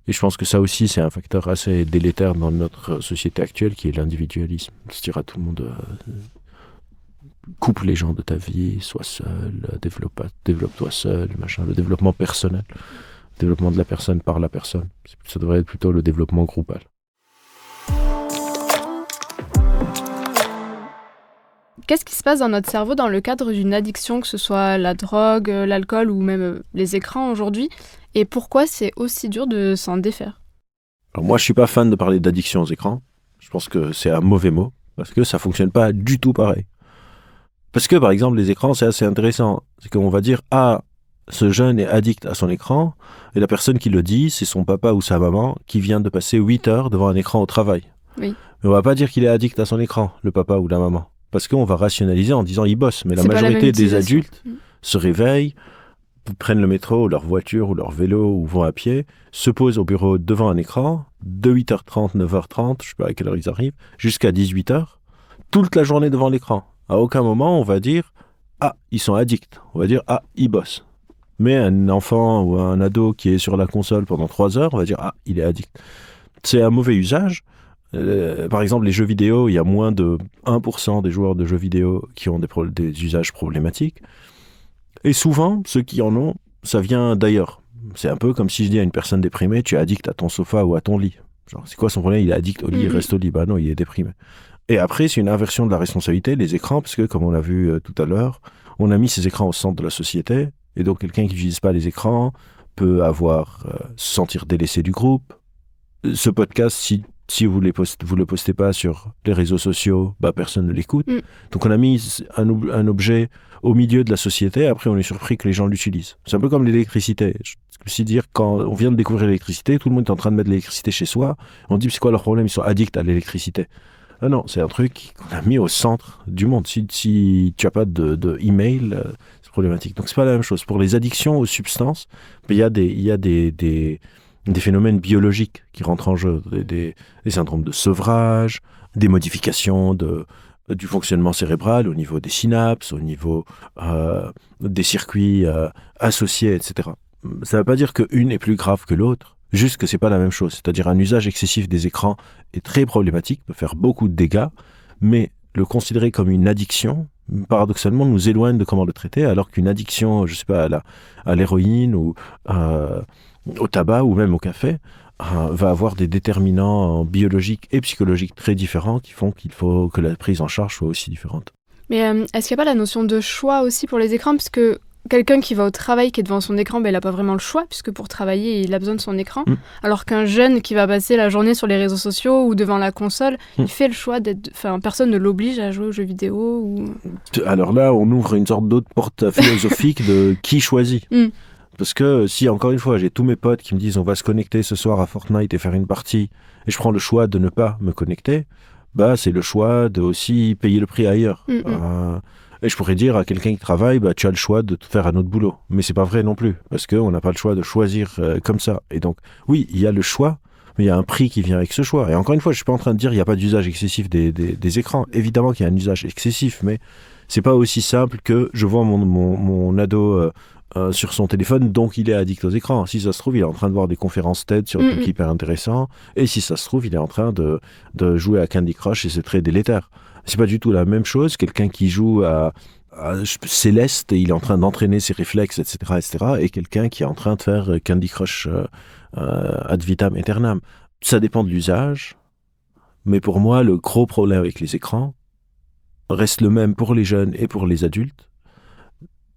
et je pense que ça aussi c'est un facteur assez délétère dans notre société actuelle qui est l'individualisme. C'est-à-dire à tout le monde, coupe les gens de ta vie, sois seul, développe-toi seul, machin. Le développement personnel, le développement de la personne par la personne, ça devrait être plutôt le développement groupal. Qu'est-ce qui se passe dans notre cerveau dans le cadre d'une addiction, que ce soit la drogue, l'alcool ou même les écrans aujourd'hui, et pourquoi c'est aussi dur de s'en défaire? Alors moi, je suis pas fan de parler d'addiction aux écrans. Je pense que c'est un mauvais mot, parce que ça fonctionne pas du tout pareil. Parce que, par exemple, les écrans, c'est assez intéressant. C'est qu'on va dire, ce jeune est addict à son écran, et la personne qui le dit, c'est son papa ou sa maman qui vient de passer 8 heures devant un écran au travail. Oui. Mais on va pas dire qu'il est addict à son écran, le papa ou la maman. Parce qu'on va rationaliser en disant il bosse. Mais la majorité des adultes se réveillent, prennent le métro, ou leur voiture, ou leur vélo, ou vont à pied, se posent au bureau devant un écran, de 8h30, 9h30, je sais pas à quelle heure ils arrivent, jusqu'à 18h, toute la journée devant l'écran. À aucun moment, on va dire « ils sont addicts ». On va dire « ils bossent ». Mais un enfant ou un ado qui est sur la console pendant 3 heures, on va dire « il est addict ». C'est un mauvais usage. Par exemple, les jeux vidéo, il y a moins de 1% des joueurs de jeux vidéo qui ont des usages problématiques. Et souvent, ceux qui en ont, ça vient d'ailleurs. C'est un peu comme si je dis à une personne déprimée « tu es addict à ton sofa ou à ton lit ». Genre, c'est quoi son problème? Il est addict au lit, il reste au lit. Bah non, il est déprimé. Et après, c'est une inversion de la responsabilité, les écrans, parce que, comme on l'a vu tout à l'heure, on a mis ces écrans au centre de la société, et donc quelqu'un qui n'utilise pas les écrans peut se sentir délaissé du groupe. Ce podcast, si vous le postez pas sur les réseaux sociaux, personne ne l'écoute. Donc on a mis un objet au milieu de la société, après on est surpris que les gens l'utilisent. C'est un peu comme l'électricité. C'est dire, quand on vient de découvrir l'électricité, tout le monde est en train de mettre l'électricité chez soi, on dit c'est quoi leur problème, ils sont addicts à l'électricité. Ah non, c'est un truc qu'on a mis au centre du monde. Si tu n'as pas de email, c'est problématique. Donc c'est pas la même chose. Pour les addictions aux substances, il y a des phénomènes biologiques qui rentrent en jeu, des syndromes de sevrage, des modifications du fonctionnement cérébral au niveau des synapses, au niveau des circuits associés, etc. Ça ne veut pas dire qu'une est plus grave que l'autre. Juste que c'est pas la même chose. C'est-à-dire un usage excessif des écrans est très problématique, peut faire beaucoup de dégâts, mais le considérer comme une addiction, paradoxalement, nous éloigne de comment le traiter, alors qu'une addiction, je sais pas, à l'héroïne ou au tabac ou même au café, va avoir des déterminants biologiques et psychologiques très différents qui font qu'il faut que la prise en charge soit aussi différente. Mais est-ce qu'il n'y a pas la notion de choix aussi pour les écrans? Parce que quelqu'un qui va au travail, qui est devant son écran, il n'a pas vraiment le choix, puisque pour travailler, il a besoin de son écran. Alors qu'un jeune qui va passer la journée sur les réseaux sociaux ou devant la console, il fait le choix d'être... Enfin, personne ne l'oblige à jouer aux jeux vidéo ou... Alors là, on ouvre une sorte d'autre porte philosophique de qui choisit. Parce que si, encore une fois, j'ai tous mes potes qui me disent on va se connecter ce soir à Fortnite et faire une partie, et je prends le choix de ne pas me connecter, c'est le choix de aussi payer le prix ailleurs. Et je pourrais dire à quelqu'un qui travaille, tu as le choix de faire un autre boulot. Mais c'est pas vrai non plus, parce qu'on n'a pas le choix de choisir comme ça. Et donc, oui, il y a le choix, mais il y a un prix qui vient avec ce choix. Et encore une fois, je suis pas en train de dire qu'il n'y a pas d'usage excessif des écrans. Évidemment qu'il y a un usage excessif, mais c'est pas aussi simple que je vois mon ado sur son téléphone, donc il est addict aux écrans. Si ça se trouve, il est en train de voir des conférences TED sur des trucs hyper intéressants, et si ça se trouve, il est en train de jouer à Candy Crush et c'est très délétère. C'est pas du tout la même chose. Quelqu'un qui joue à Céleste et il est en train d'entraîner ses réflexes, etc., et quelqu'un qui est en train de faire Candy Crush ad vitam aeternam. Ça dépend de l'usage, mais pour moi, le gros problème avec les écrans reste le même pour les jeunes et pour les adultes,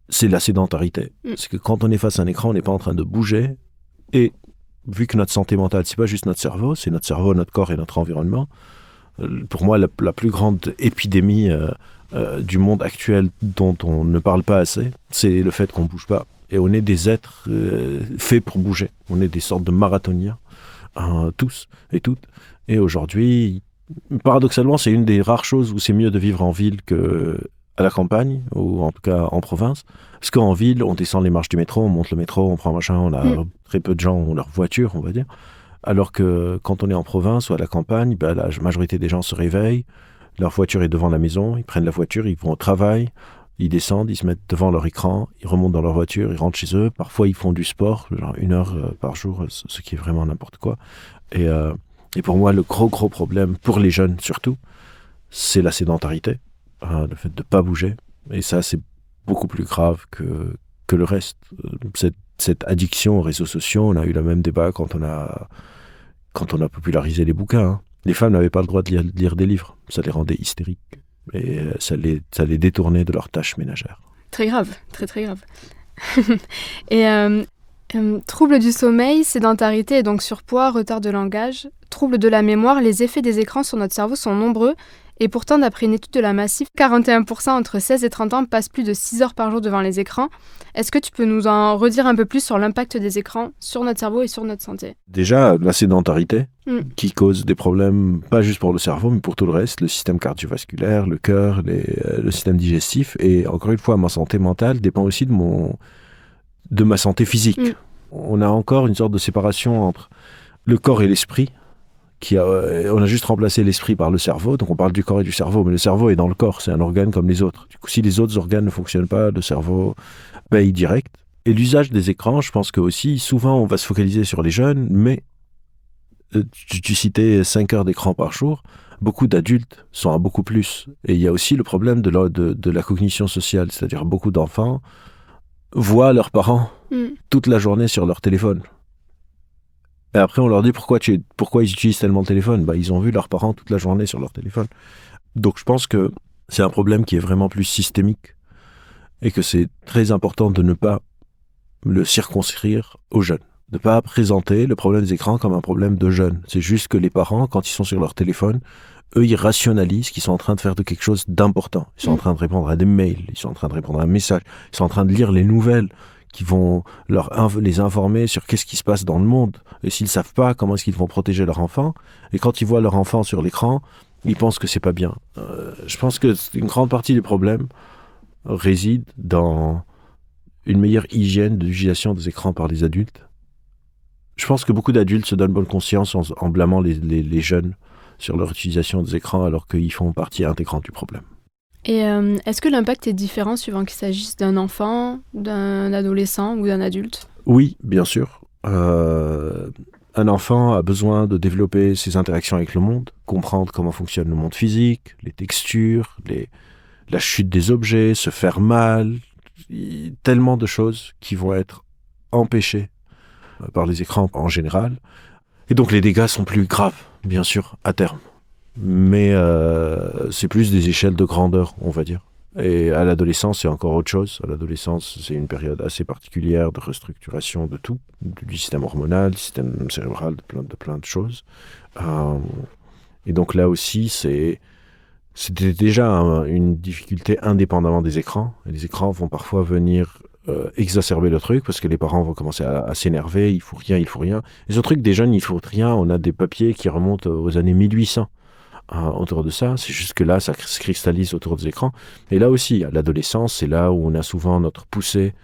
c'est la sédentarité. C'est que quand on est face à un écran, on n'est pas en train de bouger, et vu que notre santé mentale, c'est pas juste notre cerveau, c'est notre cerveau, notre corps et notre environnement. Pour moi, la plus grande épidémie du monde actuel dont on ne parle pas assez, c'est le fait qu'on ne bouge pas. Et on est des êtres faits pour bouger. On est des sortes de marathoniens, tous et toutes. Et aujourd'hui, paradoxalement, c'est une des rares choses où c'est mieux de vivre en ville qu'à la campagne, ou en tout cas en province. Parce qu'en ville, on descend les marches du métro, on monte le métro, on prend machin, on a très peu de gens ont leur voiture, on va dire. Alors que quand on est en province ou à la campagne, la majorité des gens se réveillent, leur voiture est devant la maison, ils prennent la voiture, ils vont au travail, ils descendent, ils se mettent devant leur écran, ils remontent dans leur voiture, ils rentrent chez eux. Parfois, ils font du sport, genre 1 heure par jour, ce qui est vraiment n'importe quoi. Et pour moi, le gros problème, pour les jeunes surtout, c'est la sédentarité, le fait de ne pas bouger. Et ça, c'est beaucoup plus grave que le reste. Cette addiction aux réseaux sociaux, on a eu le même débat quand on a popularisé les bouquins. Hein. Les femmes n'avaient pas le droit de lire des livres. Ça les rendait hystériques. Et ça les détournait de leurs tâches ménagères. Très grave, très très grave. Et troubles du sommeil, sédentarité et donc surpoids, retard de langage, troubles de la mémoire, les effets des écrans sur notre cerveau sont nombreux. Et pourtant, d'après une étude de la Massif, 41% entre 16 et 30 ans passent plus de 6 heures par jour devant les écrans. Est-ce que tu peux nous en redire un peu plus sur l'impact des écrans sur notre cerveau et sur notre santé ? Déjà, la sédentarité, qui cause des problèmes, pas juste pour le cerveau, mais pour tout le reste, le système cardiovasculaire, le cœur, le système digestif. Et encore une fois, ma santé mentale dépend aussi de ma santé physique. On a encore une sorte de séparation entre le corps et l'esprit. On a juste remplacé l'esprit par le cerveau, donc on parle du corps et du cerveau, mais le cerveau est dans le corps, c'est un organe comme les autres. Du coup, si les autres organes ne fonctionnent pas, le cerveau paye direct. Et l'usage des écrans, je pense que aussi, souvent on va se focaliser sur les jeunes, mais tu citais 5 heures d'écran par jour, beaucoup d'adultes sont à beaucoup plus. Et il y a aussi le problème de la cognition sociale, c'est-à-dire beaucoup d'enfants voient leurs parents toute la journée sur leur téléphone. Et après, on leur dit pourquoi ils utilisent tellement le téléphone. Ils ont vu leurs parents toute la journée sur leur téléphone. Donc, je pense que c'est un problème qui est vraiment plus systémique et que c'est très important de ne pas le circonscrire aux jeunes. De ne pas présenter le problème des écrans comme un problème de jeunes. C'est juste que les parents, quand ils sont sur leur téléphone, eux, ils rationalisent qu'ils sont en train de faire de quelque chose d'important. Ils sont en train de répondre à des mails, ils sont en train de répondre à un message, ils sont en train de lire les nouvelles qui vont les informer sur qu'est-ce qui se passe dans le monde. Et s'ils ne savent pas, comment est-ce qu'ils vont protéger leur enfant. Et quand ils voient leur enfant sur l'écran, ils pensent que c'est pas bien. Je pense que une grande partie du problème réside dans une meilleure hygiène de l'utilisation des écrans par les adultes. Je pense que beaucoup d'adultes se donnent bonne conscience en blâmant les jeunes sur leur utilisation des écrans alors qu'ils font partie intégrante du problème. Et est-ce que l'impact est différent suivant qu'il s'agisse d'un enfant, d'un adolescent ou d'un adulte ? Oui, bien sûr. Un enfant a besoin de développer ses interactions avec le monde, comprendre comment fonctionne le monde physique, les textures, la chute des objets, se faire mal, tellement de choses qui vont être empêchées par les écrans en général. Et donc les dégâts sont plus graves, bien sûr, à terme. Mais c'est plus des échelles de grandeur, on va dire. Et à l'adolescence, c'est encore autre chose. À l'adolescence, c'est une période assez particulière de restructuration de tout, du système hormonal, du système cérébral, de plein de choses. Et donc là aussi, c'était déjà une difficulté indépendamment des écrans. Et les écrans vont parfois venir exacerber le truc parce que les parents vont commencer à s'énerver, il faut rien. Et ce truc des jeunes, il faut rien, on a des papiers qui remontent aux années 1800. Autour de ça, c'est juste que là, ça se cristallise autour des écrans. Et là aussi, à l'adolescence, c'est là où on a souvent notre poussée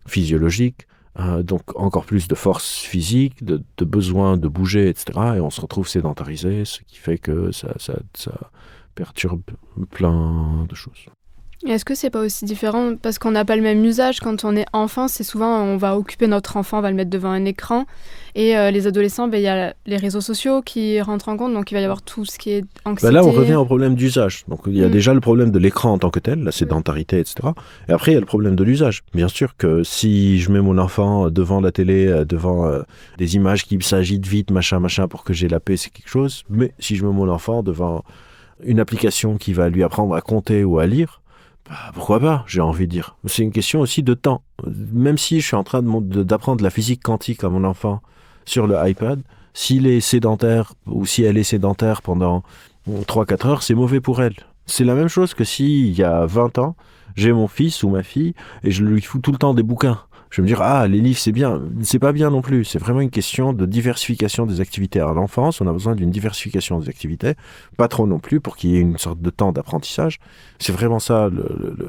physiologique, donc encore plus de force physique, de besoin de bouger, etc. Et on se retrouve sédentarisé, ce qui fait que ça perturbe plein de choses. Et est-ce que c'est pas aussi différent parce qu'on n'a pas le même usage quand on est enfant, c'est souvent on va occuper notre enfant, on va le mettre devant un écran et les adolescents, il y a les réseaux sociaux qui rentrent en compte, donc il va y avoir tout ce qui est anxiété. Là on revient au problème d'usage. Donc il y a déjà le problème de l'écran en tant que tel, la sédentarité, etc. Et après il y a le problème de l'usage. Bien sûr que si je mets mon enfant devant la télé, devant des images qui s'agitent vite, machin, pour que j'ai la paix, c'est quelque chose. Mais si je mets mon enfant devant une application qui va lui apprendre à compter ou à lire, pourquoi pas, j'ai envie de dire. C'est une question aussi de temps. Même si je suis en train d'apprendre la physique quantique à mon enfant sur le iPad, s'il est sédentaire ou si elle est sédentaire pendant 3-4 heures, c'est mauvais pour elle. C'est la même chose que si, il y a 20 ans, j'ai mon fils ou ma fille et je lui fous tout le temps des bouquins. Je vais me dire, les livres, c'est bien. C'est pas bien non plus. C'est vraiment une question de diversification des activités. À l'enfance, on a besoin d'une diversification des activités. Pas trop non plus pour qu'il y ait une sorte de temps d'apprentissage. C'est vraiment ça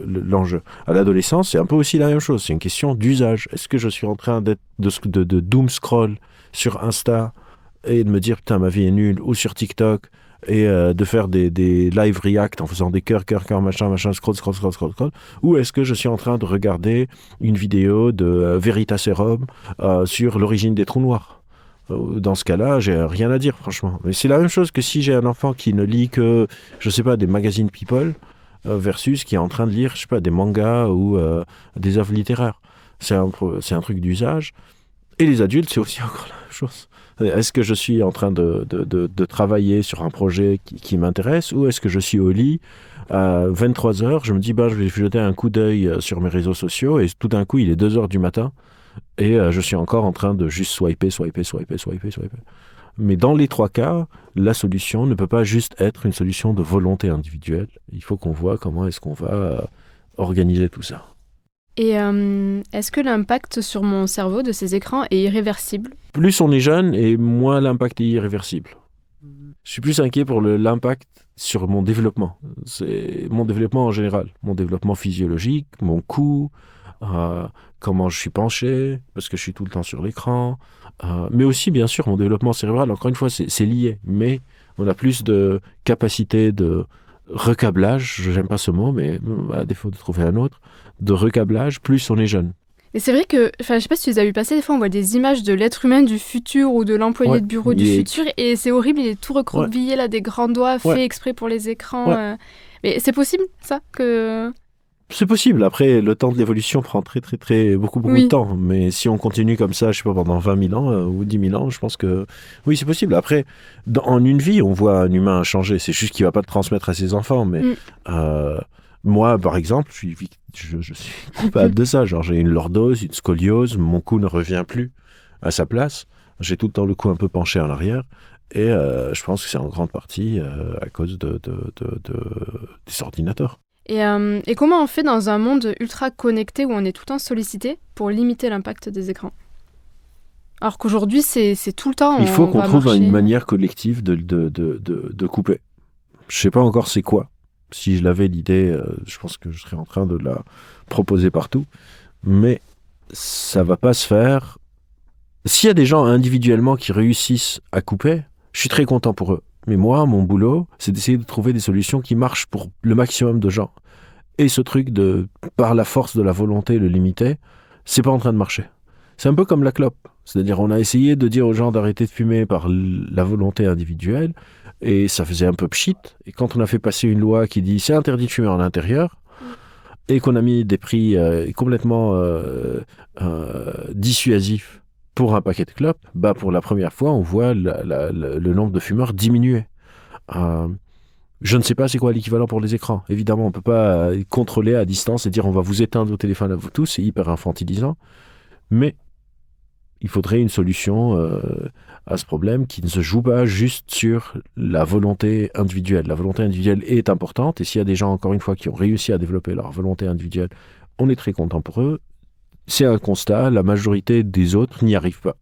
l'enjeu. À l'adolescence, c'est un peu aussi la même chose. C'est une question d'usage. Est-ce que je suis en train de doom scroll sur Insta et de me dire, putain, ma vie est nulle, ou sur TikTok, et de faire des live react en faisant des cœurs, machin, scroll, ou est-ce que je suis en train de regarder une vidéo de Veritaserum sur l'origine des trous noirs? Dans ce cas-là, j'ai rien à dire, franchement. Mais c'est la même chose que si j'ai un enfant qui ne lit que, je sais pas, des magazines People, versus qui est en train de lire, je sais pas, des mangas ou des œuvres littéraires. C'est un truc d'usage. Et les adultes, c'est aussi encore la même chose. Est-ce que je suis en train de travailler sur un projet qui m'intéresse ou est-ce que je suis au lit à 23h, je me dis je vais jeter un coup d'œil sur mes réseaux sociaux et tout d'un coup il est 2h du matin et je suis encore en train de juste swiper. Mais dans les 3 cas, la solution ne peut pas juste être une solution de volonté individuelle. Il faut qu'on voit comment est-ce qu'on va organiser tout ça. Et est-ce que l'impact sur mon cerveau de ces écrans est irréversible? Plus on est jeune et moins l'impact est irréversible. Je suis plus inquiet pour l'impact sur mon développement. C'est mon développement en général. Mon développement physiologique, mon cou, comment je suis penché, parce que je suis tout le temps sur l'écran. Mais aussi, bien sûr, mon développement cérébral. Encore une fois, c'est lié. Mais on a plus de capacité de recablage, j'aime pas ce mot, mais à défaut de trouver un autre, de recablage, plus on est jeune. Et c'est vrai que, je sais pas si tu les as vu passer, des fois on voit des images de l'être humain du futur ou de l'employé de bureau du futur, et c'est horrible, il est tout recroquevillé, là, des grands doigts faits exprès pour les écrans. Mais c'est possible, ça que... C'est possible. Après, le temps de l'évolution prend beaucoup de temps. Mais si on continue comme ça, je sais pas, pendant 20 000 ans ou 10 000 ans, je pense que oui, c'est possible. Après, en une vie, on voit un humain changer. C'est juste qu'il va pas le transmettre à ses enfants. Mais moi, par exemple, je suis coupable de ça. Genre, j'ai une lordose, une scoliose, mon cou ne revient plus à sa place. J'ai tout le temps le cou un peu penché en arrière. Et je pense que c'est en grande partie à cause des ordinateurs. Et comment on fait dans un monde ultra connecté où on est tout le temps sollicité pour limiter l'impact des écrans? Alors qu'aujourd'hui, c'est tout le temps. Il faut qu'on trouve une manière collective de couper. Je ne sais pas encore c'est quoi. Si je l'avais l'idée, je pense que je serais en train de la proposer partout. Mais ça ne va pas se faire. S'il y a des gens individuellement qui réussissent à couper, je suis très content pour eux. Mais moi, mon boulot, c'est d'essayer de trouver des solutions qui marchent pour le maximum de gens. Et ce truc de, par la force de la volonté, le limiter, c'est pas en train de marcher. C'est un peu comme la clope. C'est-à-dire, on a essayé de dire aux gens d'arrêter de fumer par la volonté individuelle, et ça faisait un peu pchit. Et quand on a fait passer une loi qui dit c'est interdit de fumer en intérieur, et qu'on a mis des prix complètement dissuasifs pour un paquet de clopes, pour la première fois, on voit le nombre de fumeurs diminuer. Je ne sais pas c'est quoi l'équivalent pour les écrans. Évidemment, on ne peut pas contrôler à distance et dire on va vous éteindre au téléphone à vous tous, c'est hyper infantilisant. Mais il faudrait une solution à ce problème qui ne se joue pas juste sur la volonté individuelle. La volonté individuelle est importante et s'il y a des gens, encore une fois, qui ont réussi à développer leur volonté individuelle, on est très content pour eux. C'est un constat, la majorité des autres n'y arrivent pas.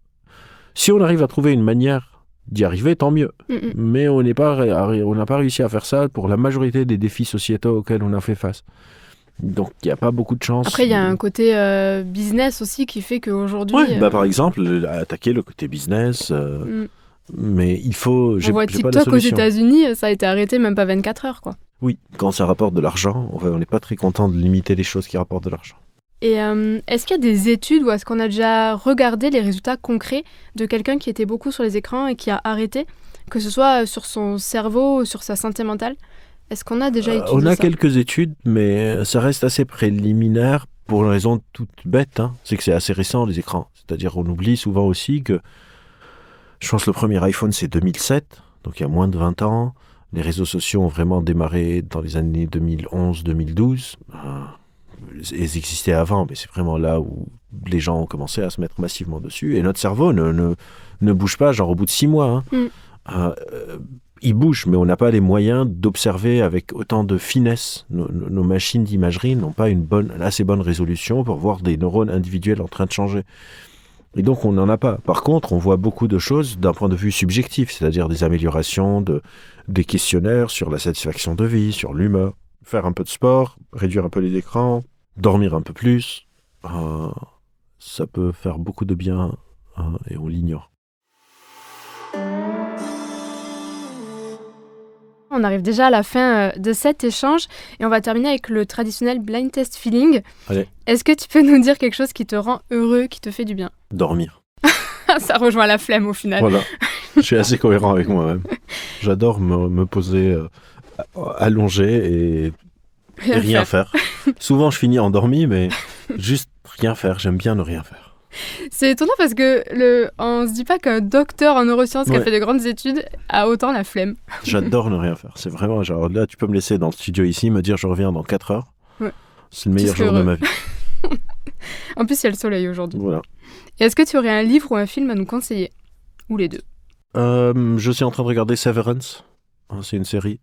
Si on arrive à trouver une manière d'y arriver, tant mieux. Mais on n'a pas réussi à faire ça pour la majorité des défis sociétaux auxquels on a fait face. Donc, il n'y a pas beaucoup de chance. Après, il y a un côté business aussi qui fait qu'aujourd'hui... Oui, par exemple, attaquer le côté business... Mais il faut... On voit TikTok aux États-Unis, ça a été arrêté même pas 24 heures, quoi. Oui, quand ça rapporte de l'argent, on n'est pas très content de limiter les choses qui rapportent de l'argent. Et est-ce qu'il y a des études ou est-ce qu'on a déjà regardé les résultats concrets de quelqu'un qui était beaucoup sur les écrans et qui a arrêté, que ce soit sur son cerveau ou sur sa santé mentale? Est-ce qu'on a déjà étudié ça? On a quelques études, mais ça reste assez préliminaire pour une raison toute bête. C'est que c'est assez récent, les écrans. C'est-à-dire on oublie souvent aussi que, je pense que le premier iPhone, c'est 2007, donc il y a moins de 20 ans. Les réseaux sociaux ont vraiment démarré dans les années 2011-2012. Ils existaient avant, mais c'est vraiment là où les gens ont commencé à se mettre massivement dessus. Et notre cerveau ne bouge pas, genre au bout de 6 mois. Il bouge, mais on n'a pas les moyens d'observer avec autant de finesse. Nos machines d'imagerie n'ont pas une assez bonne résolution pour voir des neurones individuels en train de changer. Et donc, on n'en a pas. Par contre, on voit beaucoup de choses d'un point de vue subjectif, c'est-à-dire des améliorations des questionnaires sur la satisfaction de vie, sur l'humeur, faire un peu de sport, réduire un peu les écrans, dormir un peu plus. Ça peut faire beaucoup de bien et on l'ignore. On arrive déjà à la fin de cet échange et on va terminer avec le traditionnel blind test feeling. Allez. Est-ce que tu peux nous dire quelque chose qui te rend heureux, qui te fait du bien? Dormir. Ça rejoint la flemme au final. Voilà, je suis assez cohérent avec moi-même. J'adore me poser allongé et rien faire. Souvent je finis endormi, mais juste rien faire, j'aime bien ne rien faire. C'est étonnant parce que on se dit pas qu'un docteur en neurosciences qui a fait de grandes études a autant la flemme. J'adore ne rien faire. C'est vraiment genre là, tu peux me laisser dans le studio ici, me dire je reviens dans 4 heures. Ouais. C'est le meilleur jour de ma vie. En plus, il y a le soleil aujourd'hui. Voilà. Et est-ce que tu aurais un livre ou un film à nous conseiller? Ou les deux? Je suis en train de regarder Severance. C'est une série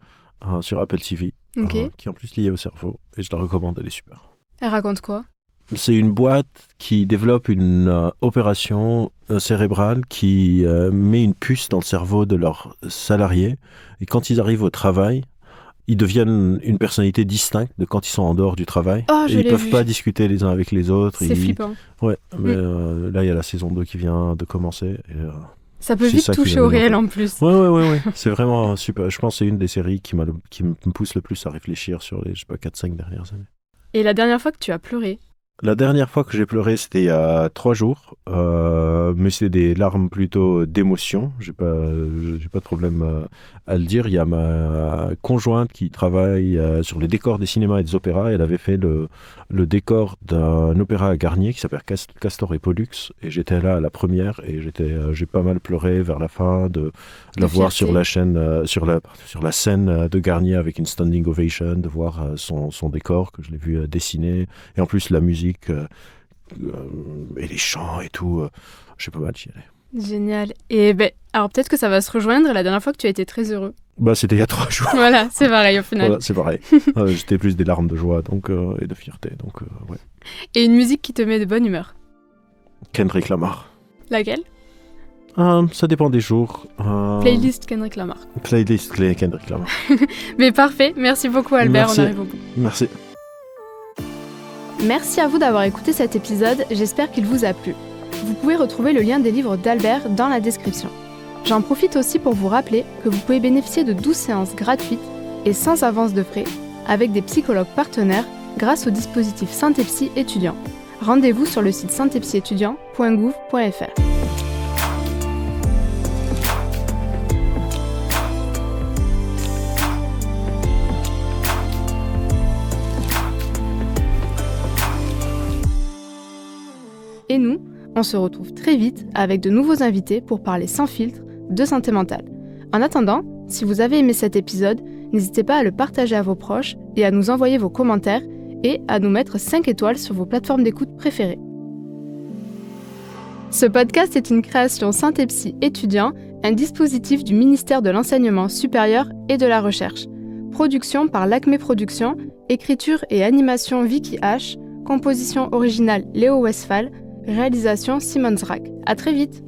sur Apple TV qui est en plus liée au cerveau et je la recommande, elle est super. Elle raconte quoi? C'est une boîte qui développe une opération cérébrale qui met une puce dans le cerveau de leurs salariés. Et quand ils arrivent au travail, ils deviennent une personnalité distincte de quand ils sont en dehors du travail. Et ils ne peuvent pas discuter les uns avec les autres. C'est flippant. Ouais, mais là, il y a la saison 2 qui vient de commencer. Et, ça peut vite toucher au réel en plus. Ouais. C'est vraiment super. Je pense que c'est une des séries qui me pousse le plus à réfléchir sur les 4-5 dernières années. Et la dernière fois que tu as pleuré? La dernière fois que j'ai pleuré, c'était il y a 3 jours, mais c'est des larmes plutôt d'émotion. J'ai pas de problème à le dire. Il y a ma conjointe qui travaille sur les décors des cinémas et des opéras. Elle avait fait le décor d'un opéra à Garnier qui s'appelle Castor et Pollux. Et j'étais là à la première et j'ai pas mal pleuré vers la fin de la voir sur la chaîne, sur la scène de Garnier avec une standing ovation, de voir son décor que je l'ai vu dessiner. Et en plus la musique. Et les chants et tout, j'ai pas mal chialé. Génial. Et alors peut-être que ça va se rejoindre la dernière fois que tu as été très heureux. C'était il y a 3 jours. Voilà, c'est pareil au final. Voilà, c'est pareil. J'étais plus des larmes de joie et de fierté. Ouais. Et une musique qui te met de bonne humeur? Kendrick Lamar. Laquelle? Ça dépend des jours. Playlist Kendrick Lamar. Playlist Kendrick Lamar. Mais parfait, merci beaucoup Albert, merci. On arrive au bout. Merci. Merci à vous d'avoir écouté cet épisode, j'espère qu'il vous a plu. Vous pouvez retrouver le lien des livres d'Albert dans la description. J'en profite aussi pour vous rappeler que vous pouvez bénéficier de 12 séances gratuites et sans avance de frais avec des psychologues partenaires grâce au dispositif Santé-Psy étudiant. Rendez-vous sur le site santépsyétudiant.gouv.fr. Et nous, on se retrouve très vite avec de nouveaux invités pour parler sans filtre de santé mentale. En attendant, si vous avez aimé cet épisode, n'hésitez pas à le partager à vos proches et à nous envoyer vos commentaires et à nous mettre 5 étoiles sur vos plateformes d'écoute préférées. Ce podcast est une création Santé-Psy étudiant, un dispositif du ministère de l'Enseignement supérieur et de la Recherche. Production par l'Acme Productions, écriture et animation Vicky H, composition originale Léo Westphal, réalisation Simon Zrak. À très vite!